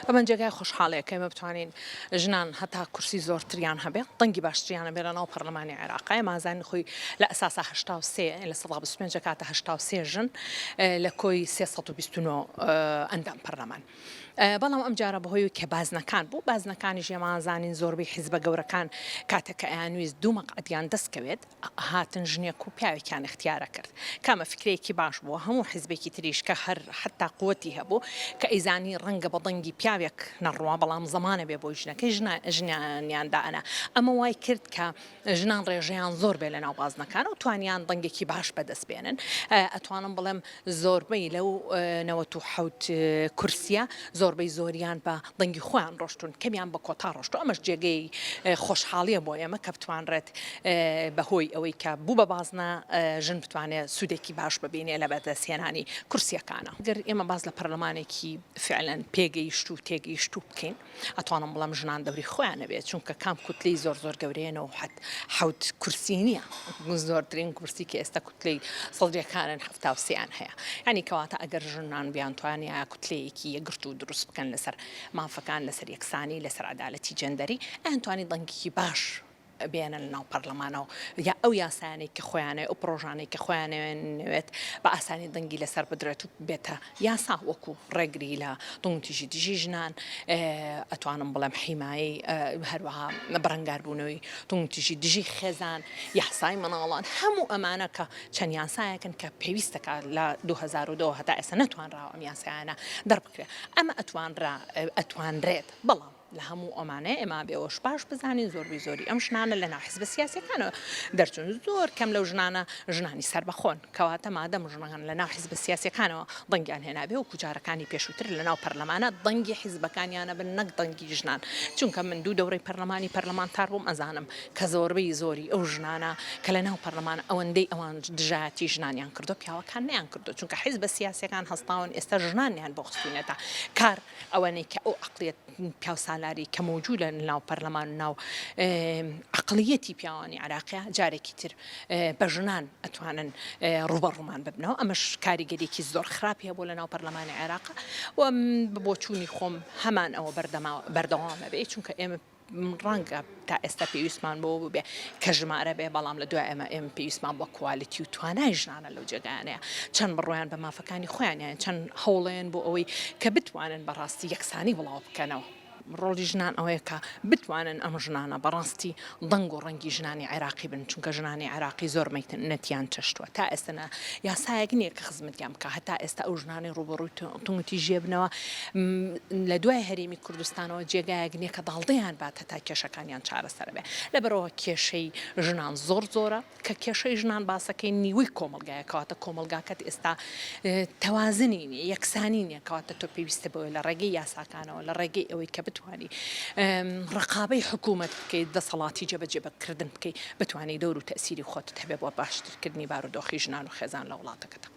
ئەمە جێگای خۆشحاڵەیە ئێمە بتوانین ژنان هەتا کورسی زۆرتریان هەبێ دەنگی باشتریانە بێ لەناو پەرلەمانی عێراقی مازانی خۆی لە ئەساسا 83 لە 1925 کاتە 83 ژن لە کۆی 329 ئەندام پەرلەمان. بەڵام ئەم جارە بەهۆی کە بازنەکان بوو بازنەکانی ژێمازانین زۆربەی حیزبە گەورەکان کاتێککە ئەیانویست دوو مەقعدیان دەستکەوێت هاتن ژنێک و پیاوێکیان اختیارە کرد کامە فکرێکی باش بووە هەموو حیزبێکی تریش کە هەر حتا قووەتی هەبوو کە ئەیزانی ڕەنگە بە دەنگی پیاوێک نەڕوا بەڵام زمانە بێ بۆی ژنەکەی ژنیانداەنا ئەمە وای کرد کە ژنان ڕێژەیان زۆر بێ لە ناو بازنەکان و توانیان دەنگێکی باش بەدەست بێنن ئەتوانم بڵێم زۆربەی لەو 97 کورسیە زۆربەی زۆریان بە دەنگی خۆیان ڕۆشتون کەمیان بە کۆتا ڕۆشت ئەمەش جێگەی خۆشحاڵیە بۆ ئێمە کە بتوانڕێت بەهۆی ئەوەی کە بوو بە بازنە ژن بتوانێت سوودێکی باش ببینێ لە بەدەستهێنانی کورسیەکانە گەر ئێمە باز لە پەرلەمانێکی فعلەن پێگەیشت و تێگەیشت و بکەین ئەتوانم بڵام ژنان دەوری خۆیان نەبێت چونکە کام کوتلەی زۆر گەورەیەنەوە حەوت کورسی نییە زۆرترین کورسی کە ئێستا کوتلەی سەدرەکانن 73یان هەیە ینی کەواتە ئەگەر ژنان بیان توانیا کوتلەیەکی یەگرت و دروست بکەن لەسەر مافەکان لەسەر یەکسانی لەسەر عەدالەتی جەندەری ئەتوانی دەنگێکی باش بێنن ناو پەرلەمانەوە یا ئەو یاسانەی کە خۆیانێ ئەو پرۆژانەی کە خۆیانەوێت بە ئاسانی دەنگی لەسەر بدرێت و بێتە یاسا وەکو ڕێگری لە دڵنتیژی دژی ژنان ئەتوانم بڵێم حیمایی هەروەها بەڕەنگاربوونەوەی دڵنتیژی دژی خێزان یاسای مناڵان هەموو ئەمانە کە چەند یاسایەکن کە پێویستەکە لە 2002 هەتا ئێستا نەتوانراوە ئەم یاسایانە دەربکرێت ئەمە ئەتوانرێت بەڵام لە هەموو ئەمانەیە ئێمە بێەوەش باش بزانین زۆری ئەم ژنانە لە ناو حیزبە سیاسیەکانەوە دەرچوون زۆر کەم لەو ژنانە ژنانی سەربەخۆن کەواتە مادەم ژنان لە ناو حیزبە سیاسیەکانەوە دەنگیان هێنابێ و کوجارەکانی پێشووتر لە ناو پەرلەمانە دەنگی حیزبەکانیانە بن نەک دەنگی ژنان چونکە من دوو دەورەی پەرلەمان تار بووم ئەزانم کە زۆری ئەو ژنانە کە لە ناو پەرلەمان ئەوەندەی ئەوان دژایەتی ژنانیان کردو پیاوەکان نیان کردو چونکە حیزبە سیاسیەکان هەستاون ئێستا ژنانیان بۆ خستوونێتە کار ئەوەنەی کە ئەو عەقڵیەت پیاوسالاری کە موجودە ناو پەرلەمان ناو عەقڵیەتی پیاوانی عێراقیە جارێکی تر بە ژنان ئەتوانن ڕوبەڕوومان ببنەوە ئەمەش کاریگەریەکی زۆر خراپیە بۆ لە ناو پەرلەمانی عێراق و بۆ چوونی خۆم هەمان ئەوە بەردەوامە بێ چونکە ئێمە ڕەنگە تا ئێستا پێویستمان بۆ بێ کە ژمارە بێ بەڵام لە دوای ئێمە پێویستمان بۆ کوالیتی و توانای ژنانە لەو جێگانەیە چەند بڕۆیان بە مافەکانی خۆیانیان چەند هەوڵێن بۆ ئەوەی کە بتوانن بەڕاستی یەکسانی بڵاو بکەنەوە ڕۆڵی ژنان ئەوەیە کە بتوانن ئەم ژنانە بەڕاستی دەنگ و ڕەنگی ژنانی عێراقی بن چونکە ژنانی عێراقی زۆر نەتیان چەشتووە تا ئێستە یاسایەک نییە کە خزمەتیان بکە هەتا ئێستا ئەو ژنانی ڕوبەڕووی تونگتی ژێبنەوە لە دوای هەرێمی کوردستانەوە جێگایەک نییە کە داڵدەیان بات هەتا کێشەکانیان چارەسەر بێ لەبەرەوە کێشەی ژنان زۆرە کە کێشەی ژنان باسەکەی نیوەی کۆمەلگایە کەواتە کۆمەلگاکەت ئێستا تەوازنی نیە یەکسانی نییە کەواتە تۆ پێویستە بەوەی لە ڕێگەی یاساکانەوە لە ڕێگەی ئەوەی کە بتوانی ڕقابەی حکوومەت بکەیت دەسەڵاتی جێبەجێبەکردن بکەیت بتوانێت دەور و تەسیری خۆت هەبێ بۆ باشترکردنی بارودۆخی ژنان و خێزان لە وڵاتەکەتە.